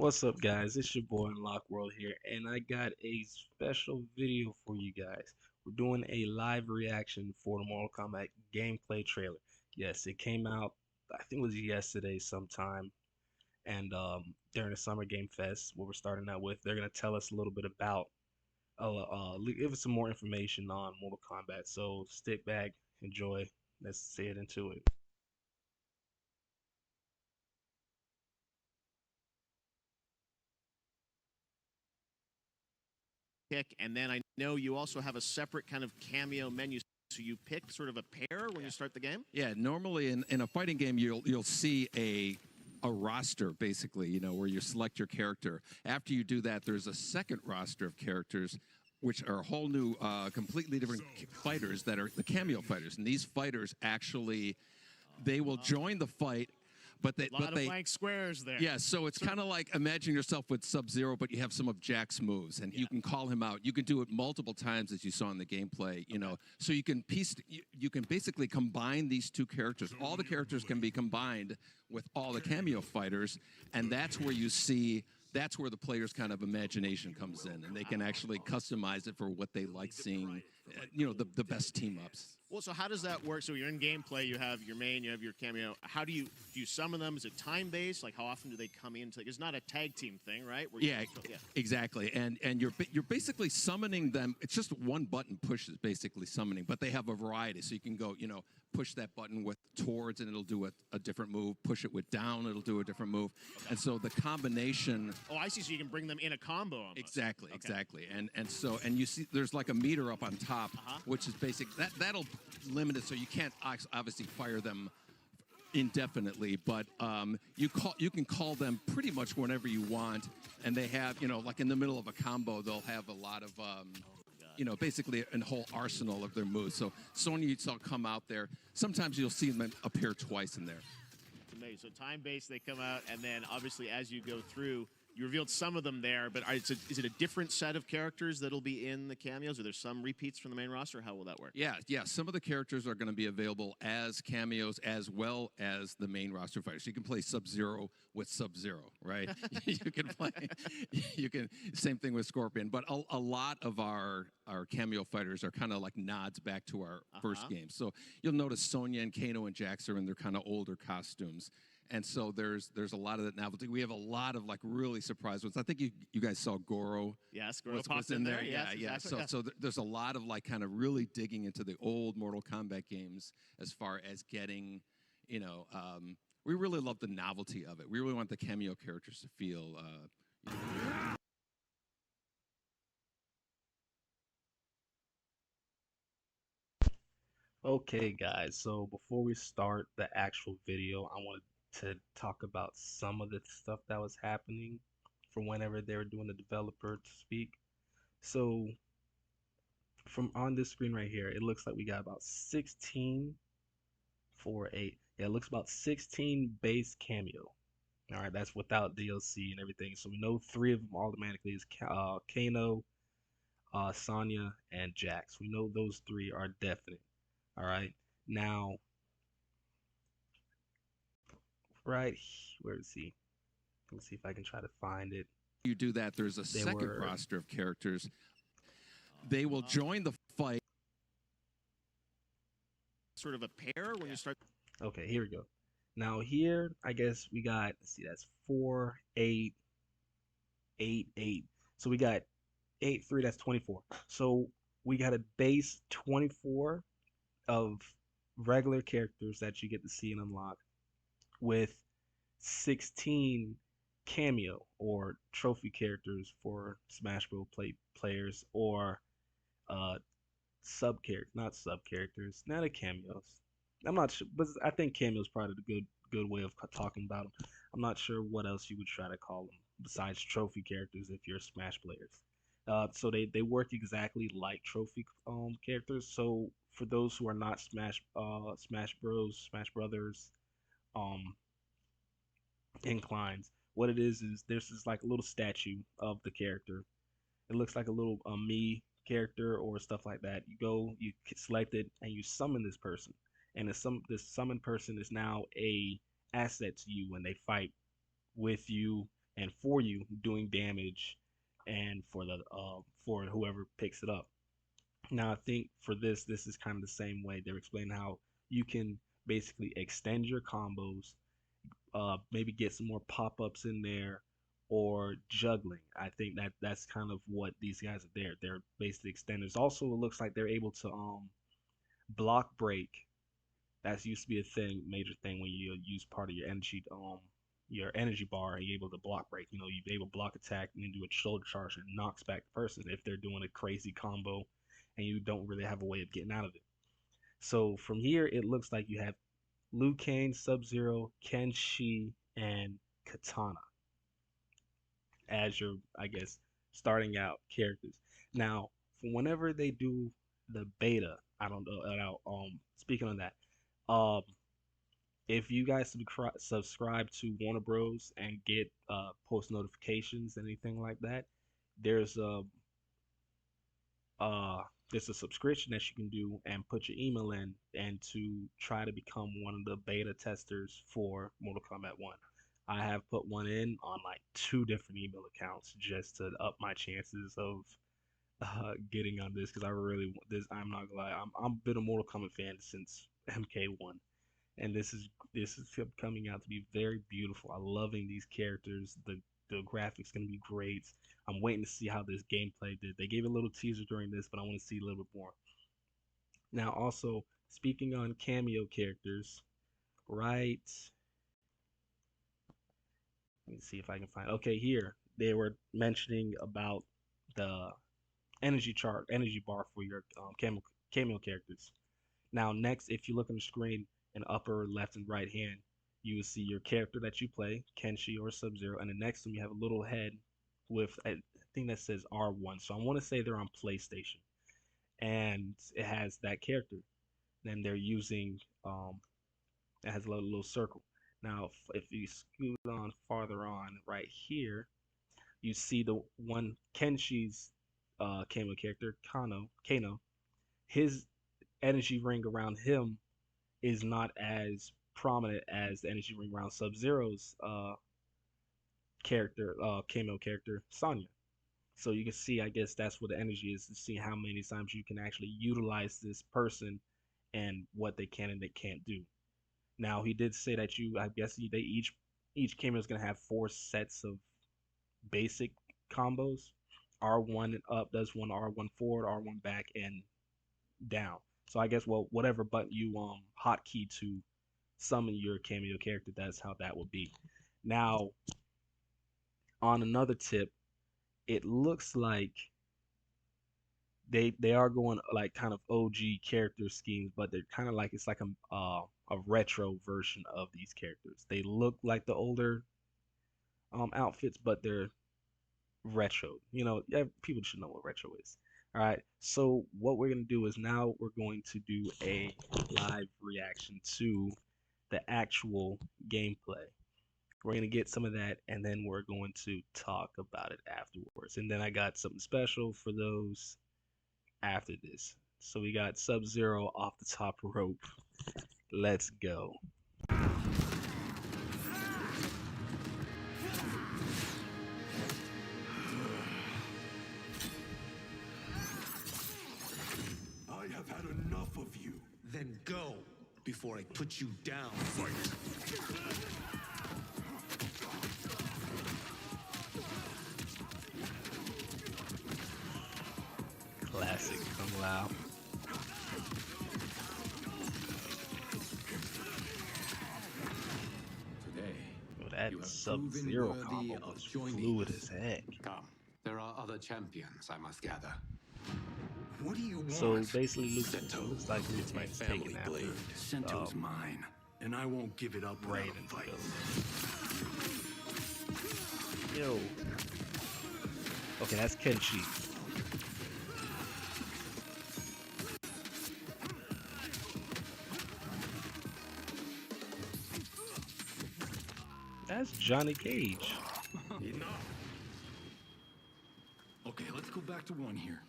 What's up, guys? It's your boy Unlock World here, and I got a special video for you guys. We're doing a live reaction for the Mortal Kombat gameplay trailer. Yes, it came out, I think it was yesterday sometime, and during the Summer Game Fest, what we're starting out with, they're gonna tell us a little bit about, give us some more information on Mortal Kombat. So stick back, enjoy. Let's get into it. Pick, and then I know you also have a separate kind of cameo menu. So you pick sort of a pair when you start the game? Yeah, normally in a fighting game you'll see a roster basically, where you select your character. After you do that, there's a second roster of characters which are a whole new completely different fighters that are the cameo fighters. And these fighters actually they will join the fight. But A lot of blank squares there. Yeah, so it's kind of like imagine yourself with Sub-Zero, but you have some of Jack's moves, and you can call him out. You can do it multiple times, as you saw in the gameplay. So you can you can basically combine these two characters. All the characters can be combined with all the cameo fighters, and that's where you see. That's where the player's kind of imagination comes in, and they can actually customize it for what they like seeing. The best team ups. Well, so how does that work? So you're in gameplay, you have your main, you have your cameo. How do you summon them? Is it time based? Like how often do they come in? It's not a tag team thing, right? Yeah, exactly. And you're basically summoning them. It's just one button push is basically summoning, but they have a variety. So you can go, push that button with towards, and it'll do a different move. Push it with down, it'll do a different move. Okay. And so the combination. Oh, I see. So you can bring them in a combo. Almost. Exactly, exactly. And so you see, there's like a meter up on top, which is basic. That'll limit it, so you can't obviously fire them indefinitely, but you can call them pretty much whenever you want, and they have like in the middle of a combo they'll have a lot of basically a whole arsenal of their moves. So Sonya you saw come out there. Sometimes you'll see them appear twice in there. It's amazing. So time based, they come out, and then obviously as you go through. You revealed some of them there, but is it a different set of characters that'll be in the cameos? Are there some repeats from the main roster? How will that work? Yeah. Some of the characters are going to be available as cameos as well as the main roster fighters. You can play Sub-Zero with Sub-Zero, right? Same thing with Scorpion. But a lot of our cameo fighters are kind of like nods back to our first game. So you'll notice Sonya and Kano and Jax are in their kind of older costumes. And so there's a lot of that novelty. We have a lot of like really surprise ones. I think you guys saw Goro. Yes, Goro popped in there. Yeah. Exactly. So there's a lot of like kind of really digging into the old Mortal Kombat games as far as getting, we really love the novelty of it. We really want the cameo characters to feel. Okay, guys, so before we start the actual video, I wanted to talk about some of the stuff that was happening from whenever they were doing the developer to speak. So, from on this screen right here, it looks like we got about 16 for it looks about 16 base cameo. All right, that's without DLC and everything. So we know 3 of them automatically is Kano, Sonya, and Jax. We know those 3 are definite. All right. Now, right, where is he? Let me see if I can try to find it. You do that, there's a second roster of characters. They will join the fight. Sort of a pair when you start. Okay, here we go. Now here, I guess we got, let's see, that's 4, 8, 8, 8. So we got 8, 3, that's 24. So we got a base 24 of regular characters that you get to see and unlock with 16 cameo or trophy characters for Smash Bros. Players or not sub characters, not a cameos. I'm not sure, but I think cameos probably the good way of talking about them. I'm not sure what else you would try to call them besides trophy characters if you're Smash players. So they work exactly like trophy characters. So for those who are not Smash Smash Brothers inclines, what it is there's this like a little statue of the character. It looks like a little me character or stuff like that. You go, you select it, and you summon this person, and this summoned person is now a asset to you when they fight with you. and for you doing damage, and for whoever picks it up. Now I think for this is kind of the same way. They're explaining how you can basically extend your combos, maybe get some more pop-ups in there, or juggling. I think that's kind of what these guys are there. They're basically extenders. Also, it looks like they're able to block break. That's used to be a thing, major thing when you use part of your energy bar, and you're able to block break. You know, you're able to block attack and then do a shoulder charge and knocks back the person if they're doing a crazy combo and you don't really have a way of getting out of it. So from here, it looks like you have Liu Kang, Sub Zero, Kenshi, and Katana as your, I guess, starting out characters. Now, whenever they do the beta, I don't know. Speaking on that, um, if you guys subscribe to Warner Bros. And get post notifications, anything like that, there's a uh, there's a subscription that you can do and put your email in and to try to become one of the beta testers for Mortal Kombat 1. I have put one in on like two different email accounts just to up my chances of getting on this because I really want this. I'm not gonna lie, I'm been a Mortal Kombat fan since MK1, and this is coming out to be very beautiful. I'm loving these characters. The graphics gonna be great. I'm waiting to see how this gameplay did. They gave a little teaser during this, but I want to see a little bit more. Now, also speaking on cameo characters, right? Let me see if I can find. Okay, here they were mentioning about the energy bar for your cameo characters. Now, next, if you look on the screen in upper left and right hand, you will see your character that you play, Kenshi or Sub Zero, and the next one you have a little head with a thing that says R1. So I want to say they're on PlayStation, and it has that character. Then they're using it has a little circle. Now, if you scoot on farther on right here, you see the one Kenshi's cameo character, Kano. His energy ring around him is not as prominent as the energy ring around Sub Zero's cameo character, Sonya. So you can see, I guess that's what the energy is to see how many times you can actually utilize this person and what they can and they can't do. Now he did say that I guess they each cameo is gonna have 4 sets of basic combos. R1 up does one, R1 forward, R1 back, and down. So I guess whatever button you hotkey to summon your cameo character, that's how that would be. Now on another tip, it looks like they are going like kind of OG character schemes, but they're kind of like it's like a retro version of these characters. They look like the older outfits, but they're retro. You know, yeah, people should know what retro is. All right. So what we're gonna do is now we're going to do a live reaction to the actual gameplay. We're gonna get some of that, and then we're going to talk about it afterwards. And then I got something special for those after this. So we got Sub Zero off the top rope. Let's go. I have had enough of you. Then go before I put you down. Fight. Classic Kung Lao. Today, Oh, that you have Sub-Zero proven combo worthy of was joining fluid us. as heck. Come, there are other champions, I must gather. What do you want? So basically, Sento, looks like it's Luke's my taken family after blade. Sento's mine, and I won't give it up without Raiden. a fight. Yo. Okay, that's Kenshi. That's Johnny Cage. Enough. Okay, let's go back to one here.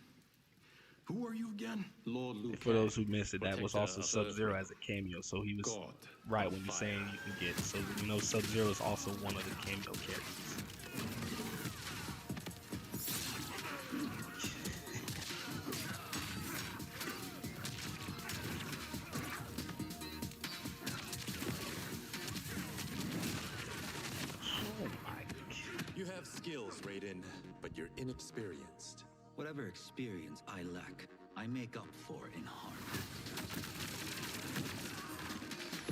Who are you again? Lord Liu For those who Kang, missed it, that was protector also of Sub-Zero Earthrealm. as a cameo, so he was God right of when you're fire. saying you can get. So you know Sub-Zero is also one of the cameo characters. but you're inexperienced. Whatever experience I lack, I make up for in heart.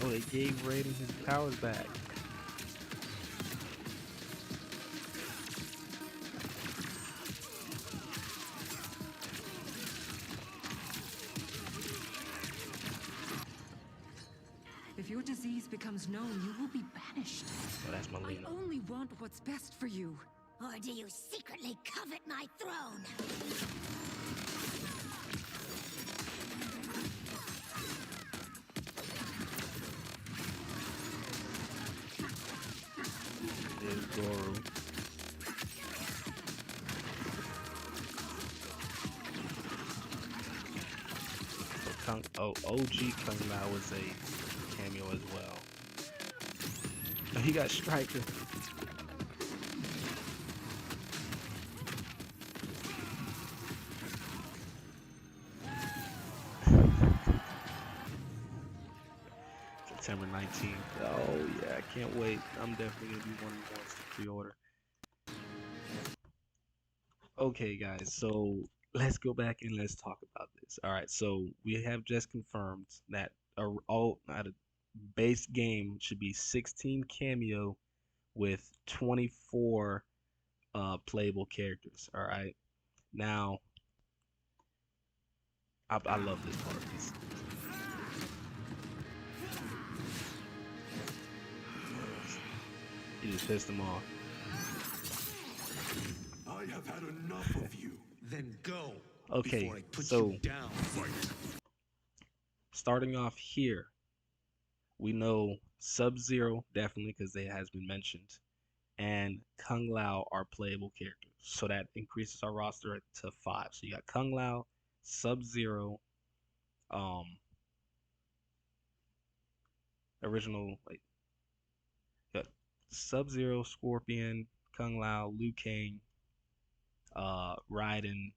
Oh, they gave Raiden his powers back. If your disease becomes known, you will be banished. Oh, that's I Melina. only want what's best for you. Or do you secretly covet my throne? There's Goro. OG Kung Lao was a cameo as well. Oh, he got Striker. September 19th. Oh yeah, I can't wait. I'm definitely gonna be one of the ones to pre-order. Okay, guys, so let's go back and let's talk about this. All right, so we have just confirmed that a base game should be 16 cameo with 24 playable characters. All right, now I love this part. He just pissed them off. I have had enough of you. Then go. Okay, before I put so you down. starting off here, we know Sub-Zero definitely because they has been mentioned, and Kung Lao are playable characters, so that increases our roster to 5. So you got Kung Lao, Sub-Zero, um, original like got Sub-Zero, Scorpion, Kung Lao, Liu Kang, Raiden.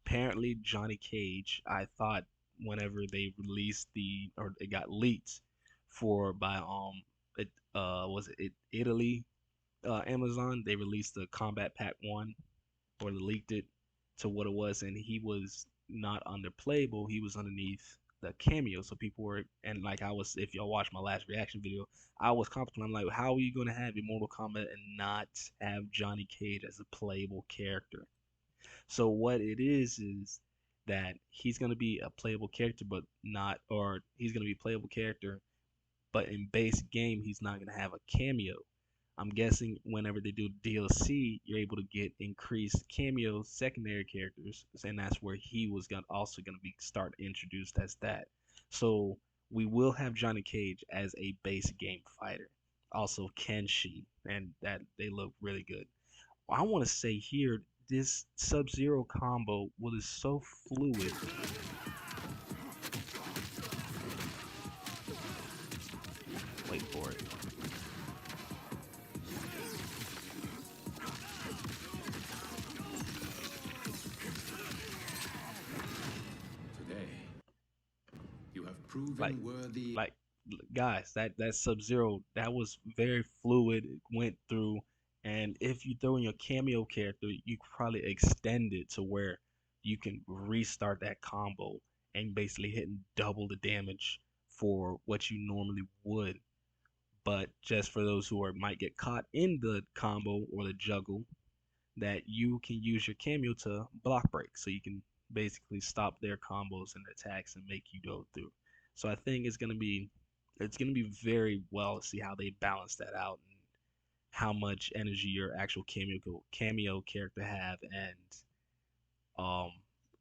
Apparently Johnny Cage. I thought whenever they released or it got leaked for by it was it Italy Amazon, they released the Combat Pack 1, or they leaked it to what it was, and he was not under playable, he was underneath the cameo. So people were, and like I was, if y'all watched my last reaction video, I was confident. I'm like, how are you gonna have Immortal Kombat and not have Johnny Cage as a playable character? So what it is that he's gonna be a playable character, but not, or he's gonna be a playable character, but in base game he's not gonna have a cameo. I'm guessing whenever they do DLC, you're able to get increased cameo secondary characters, and that's where he was also gonna be start introduced as that. So we will have Johnny Cage as a base game fighter. Also Kenshi, and that they look really good. I want to say here, this Sub-Zero combo was so fluid. Wait for it. Today, you have proven Like, worthy. guys, that Sub-Zero, that was very fluid. It went through, and if you throw in your cameo character, you could probably extend it to where you can restart that combo and basically hitting double the damage for what you normally would. But just for those who might get caught in the combo or the juggle, that you can use your cameo to block break, so you can basically stop their combos and attacks and make you go through. So I think it's gonna be very well to see how they balance that out, and how much energy your actual cameo character have, and um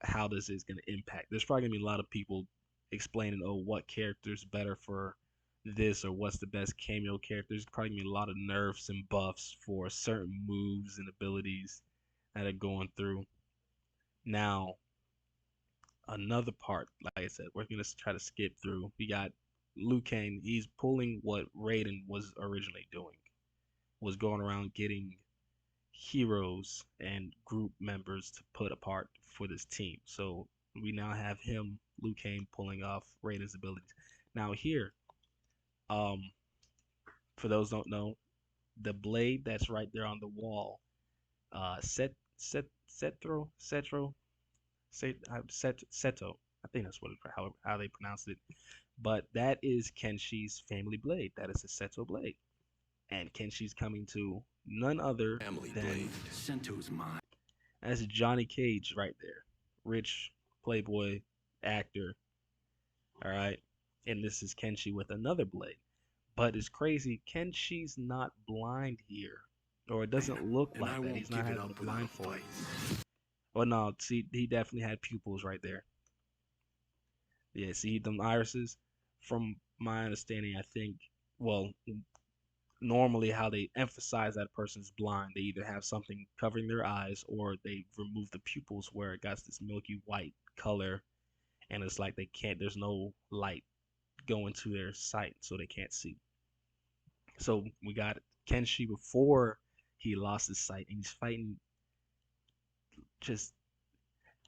how this is gonna impact. There's probably gonna be a lot of people explaining, oh, what character's better for this, or what's the best cameo character. There's probably gonna be a lot of nerfs and buffs for certain moves and abilities that are going through. Now, another part, like I said, we're gonna try to skip through. We got Liu Kang. He's pulling what Raiden was originally doing, was going around getting heroes and group members to put apart for this team. So we now have him, Liu Kang, pulling off Raiden's abilities. Now here, um, for those who don't know, the blade that's right there on the wall Seto. I think that's how they pronounce it. But that is Kenshi's family blade. That is a Seto blade, and Kenshi's coming to none other Family than blade. Sento's mine. that's Johnny Cage right there, rich playboy actor. All right, and this is Kenshi with another blade. But it's crazy. Kenshi's not blind here, or it doesn't look And I like that. won't He's not give it having a up without a blindfold. fight. Well, no, see, he definitely had pupils right there. Yeah, see them irises. From my understanding, I think, well, normally how they emphasize that a person's blind, they either have something covering their eyes or they remove the pupils where it got this milky white color, and it's like they can't. There's no light going to their sight, so they can't see. So we got Kenshi before he lost his sight, and he's fighting just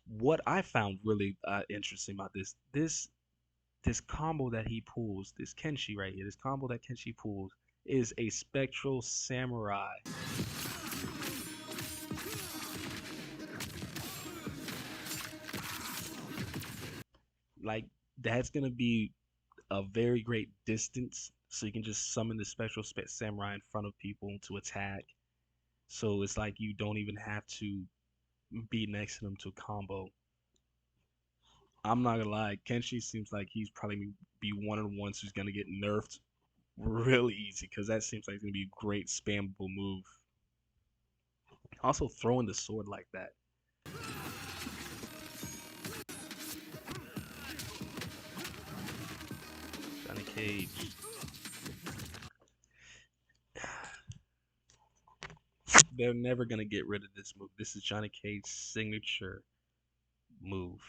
what I found really interesting about this combo that he pulls, this Kenshi right here, this combo that Kenshi pulls is a spectral samurai. Like that's gonna be a very great distance, so you can just summon the spectral samurai in front of people to attack. So it's like you don't even have to be next to them to combo. I'm not gonna lie, Kenshi seems like he's probably be one of the ones who's gonna get nerfed really easy because that seems like it's gonna be a great spammable move. Also, throwing the sword like that. Johnny Cage. They're never gonna get rid of this move. This is Johnny Cage's signature move,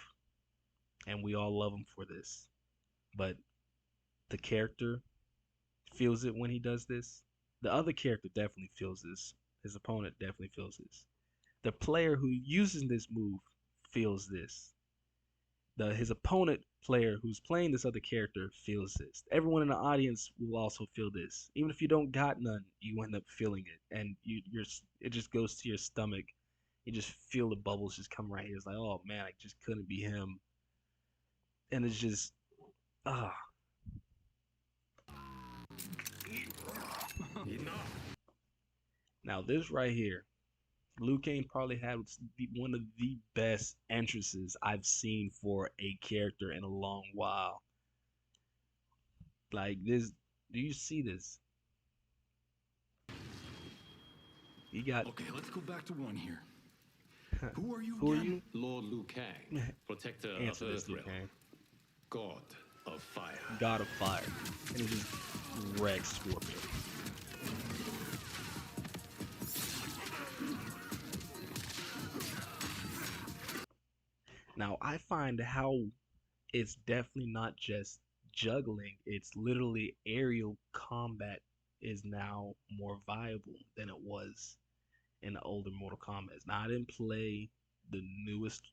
and we all love him for this. But the character feels it when he does this. The other character definitely feels this. His opponent definitely feels this. The player who uses this move feels this. His opponent player who's playing this other character feels this. Everyone in the audience will also feel this. Even if you don't got none, you end up feeling it, and it just goes to your stomach. You just feel the bubbles just come right here. It's like, oh man, I just couldn't be him, and it's just ah. Now this right here, Liu Kang probably had one of the best entrances I've seen for a character in a long while. Like this, do you see this? He got. Okay, let's go back to one here. Who are you Who are again? you? Lord Liu Kang, protector of Answer this, Liu Earthrealm, Kang. god of fire. God of Fire, and he just wrecks Scorpion. Now I find how it's definitely not just juggling, it's literally aerial combat is now more viable than it was in the older Mortal Kombat. Now I didn't play the newest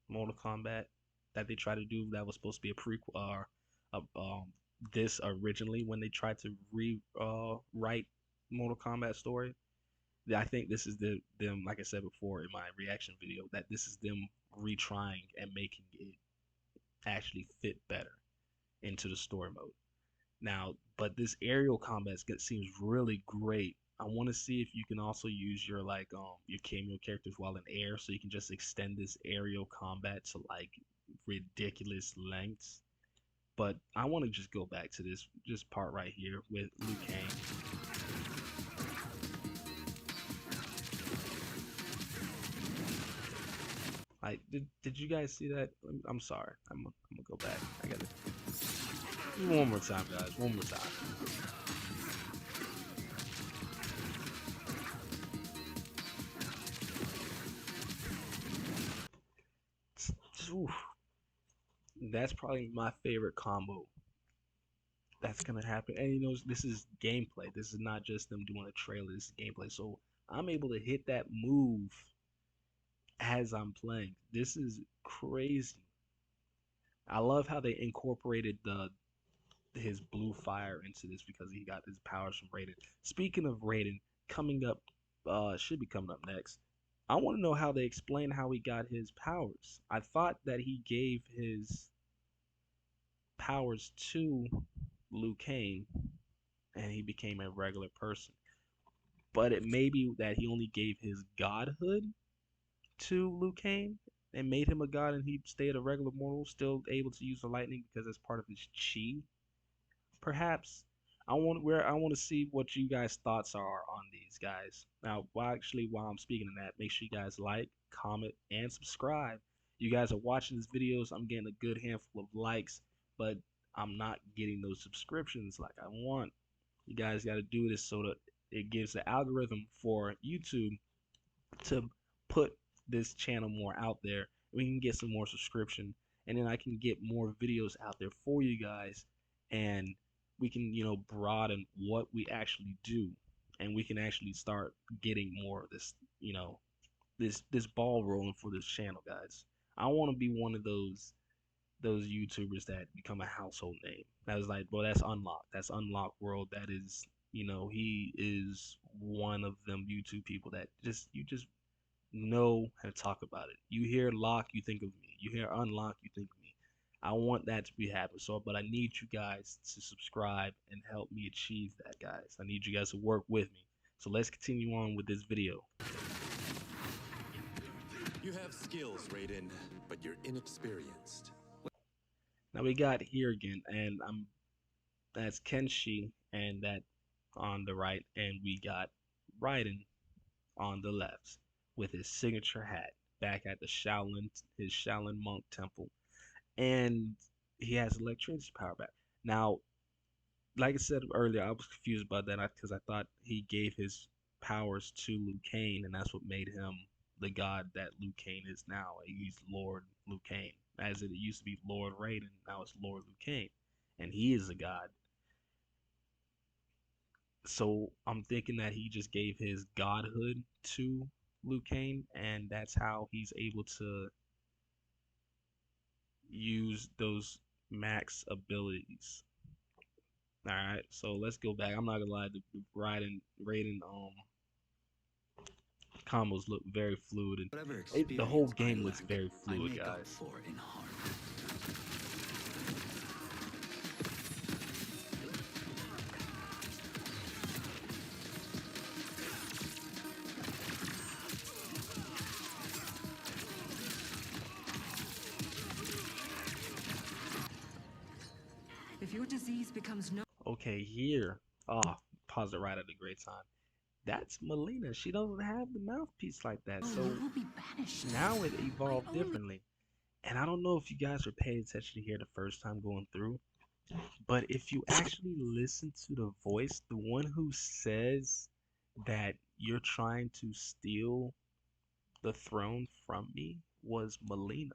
Mortal Kombat that they tried to do that was supposed to be a prequel or this originally when they tried to write Mortal Kombat story. I think this is them, like I said before in my reaction video, that this is them retrying and making it actually fit better into the story mode. Now, but this aerial combat seems really great. I want to see if you can also use your cameo characters while in air, so you can just extend this aerial combat to like ridiculous lengths. But I want to just go back to this part right here with Liu Kang. Like, did you guys see that? I'm sorry. I'm gonna go back. I got it. One more time, guys. One more time. Oof. That's probably my favorite combo that's gonna happen. And you know, this is gameplay. This is not just them doing a trailer. This is gameplay. So I'm able to hit that move as I'm playing. This is crazy. I love how they incorporated his blue fire into this because he got his powers from Raiden. Speaking of Raiden, coming up should be coming up next. I want to know how they explain how he got his powers. I thought that he gave his powers to Liu Kang and he became a regular person. But it may be that he only gave his godhood to Liu Kang and made him a god, and he stayed a regular mortal, still able to use the lightning because that's part of his chi. Perhaps I want to see what you guys' thoughts are on these guys. Now, while I'm speaking of that, make sure you guys like, comment, and subscribe. You guys are watching these videos. I'm getting a good handful of likes, but I'm not getting those subscriptions like I want. You guys got to do this so that it gives the algorithm for YouTube to put this channel more out there. We can get some more subscription, and then I can get more videos out there for you guys, and we can, broaden what we actually do, and we can actually start getting more of this, this ball rolling for this channel, guys. I want to be one of those YouTubers that become a household name. That was like, bro, that's Unlocked. That's Unlocked World. That is, he is one of them YouTube people that you just know how to talk about it. You hear Lock, you think of me. You hear Unlock, you think of me. I want that to be happening. So, but I need you guys to subscribe and help me achieve that, guys. I need you guys to work with me. So let's continue on with this video. You have skills, Raiden, but you're inexperienced. Now we got here again, and that's Kenshi, and that on the right, and we got Raiden on the left with his signature hat back at his Shaolin monk temple, and he has electricity power back. Now, like I said earlier, I was confused about that because I thought he gave his powers to Liu Kang, and that's what made him the god that Liu Kang is now. He's Lord Liu Kang, as it used to be Lord Raiden, now it's Lord Liu Kang, and he is a god. So I'm thinking that he just gave his godhood to Liu Kang, and that's how he's able to use those max abilities. All right, so let's go back. I'm not gonna lie, the Raiden combos look very fluid, and Whatever the whole experience I game looks lack, very I fluid, make up guys. for in heart. If your disease becomes known, Okay, here, oh, pause it right at a great time. That's Melina. She doesn't have the mouthpiece like that, so you will be banished. now it evolved only- differently. And I don't know if you guys were paying attention here the first time going through, but if you actually listen to the voice, the one who says that you're trying to steal the throne from me was Melina.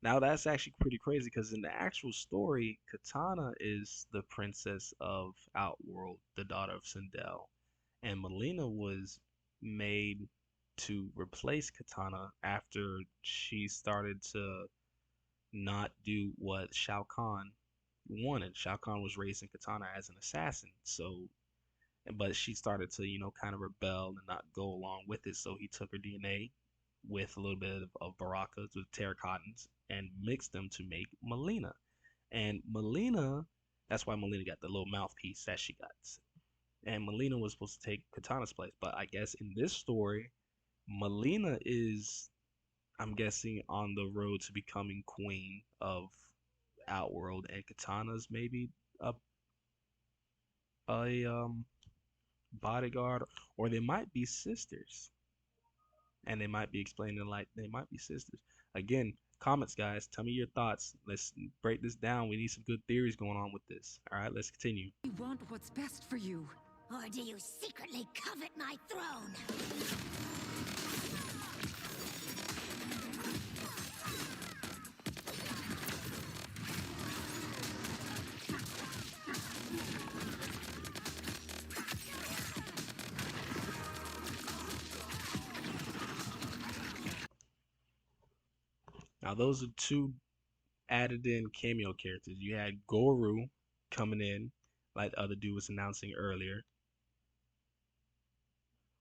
Now that's actually pretty crazy because in the actual story, Katana is the princess of Outworld, the daughter of Sindel, and Melina was made to replace Katana after she started to not do what Shao Kahn wanted. Shao Kahn was raising Katana as an assassin, so but she started to, kind of rebel and not go along with it. So he took her DNA with a little bit of Baraka's with terracotans and mixed them to make Melina. And Melina, that's why Melina got the little mouthpiece that she got. And Melina was supposed to take Katana's place, but I guess in this story, Melina is, I'm guessing, on the road to becoming queen of Outworld, and Katana's maybe a a bodyguard, or they might be sisters, and they might be explaining like they might be sisters. Again, comments, guys. Tell me your thoughts. Let's break this down. We need some good theories going on with this. All right, let's continue. We want what's best for you. Or do you secretly covet my throne? Now, those are two added in cameo characters. You had Goru coming in, like the other dude was announcing earlier.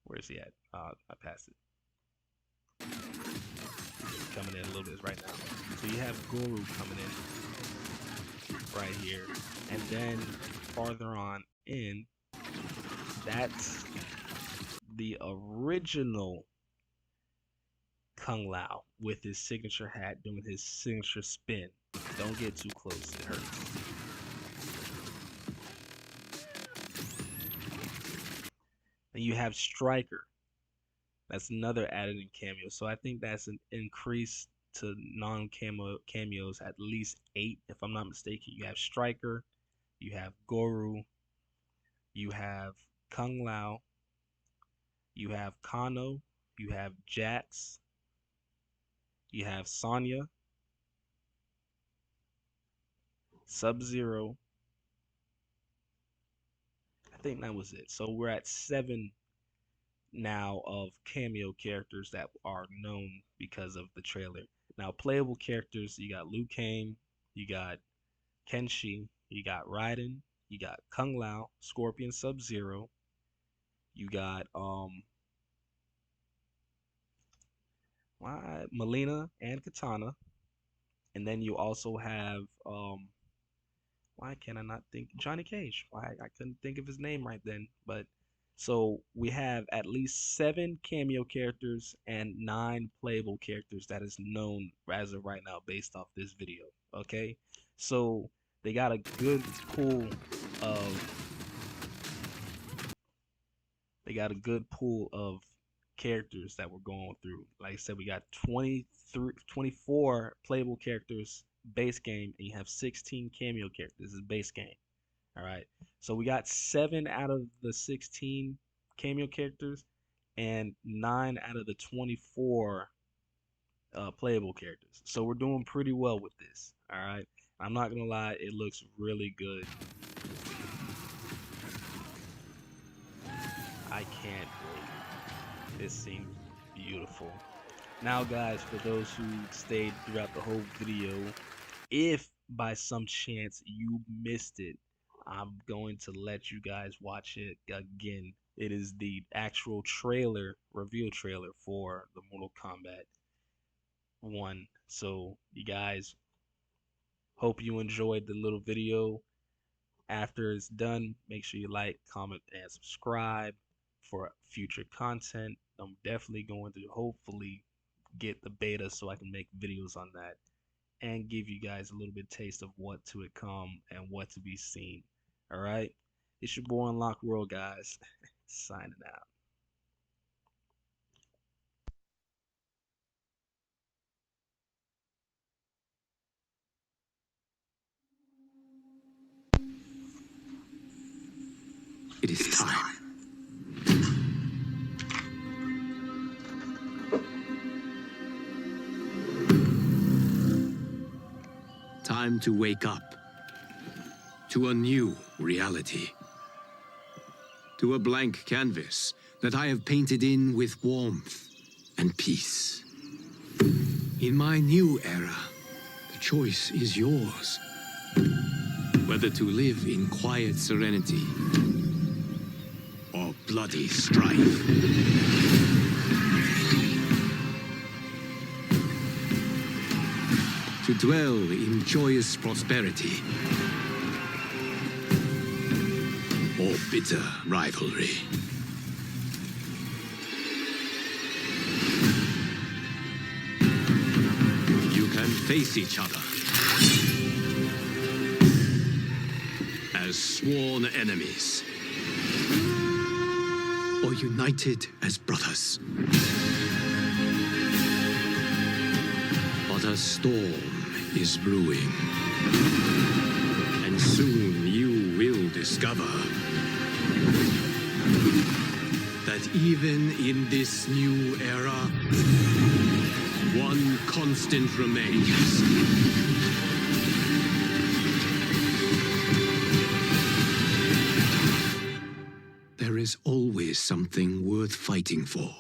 Where's he at? I passed it. coming in a little bit right now. So you have Guru coming in right here, and then farther on in, that's the original Kung Lao with his signature hat doing his signature spin. Don't get too close, it hurts. And you have Striker. That's another added in cameo. So I think that's an increase to cameos at least 8, if I'm not mistaken. You have Striker, you have Guru, you have Kung Lao, you have Kano, you have Jax, you have Sonya, Sub-Zero. I think that was it. So we're at 7 now of cameo characters that are known because of the trailer. Now, playable characters, you got Liu Kang, you got Kenshi, you got Raiden, you got Kung Lao, Scorpion, Sub-Zero, you got Melina and Katana, and then you also have why can I not think Johnny Cage? Why I couldn't think of his name right then. But so we have at least 7 cameo characters and 9 playable characters that is known as of right now based off this video. Okay, so they got a good pool of characters that we're going through. Like I said, we got 24 playable characters base game, and you have 16 cameo characters. This is base game. All right. So we got 7 out of the 16 cameo characters and 9 out of the 24 playable characters. So we're doing pretty well with this. All right. I'm not gonna lie, it looks really good. I can't wait. This seems beautiful. Now, guys, for those who stayed throughout the whole video, if by some chance you missed it, I'm going to let you guys watch it again. It is the actual trailer, reveal trailer for the Mortal Kombat 1. So, you guys, hope you enjoyed the little video. After it's done, make sure you like, comment, and subscribe for future content. I'm definitely going to hopefully get the beta so I can make videos on that and give you guys a little bit taste of what to come and what to be seen. All right, it's your boy Unlock World, guys. Signing out. It is time. Time to wake up to a new reality. To a blank canvas that I have painted in with warmth and peace. In my new era, the choice is yours. Whether to live in quiet serenity or bloody strife. To dwell in joyous prosperity or bitter rivalry. You can face each other as sworn enemies or united as brothers. But a storm is brewing, and soon you will discover that even in this new era, one constant remains. There is always something worth fighting for.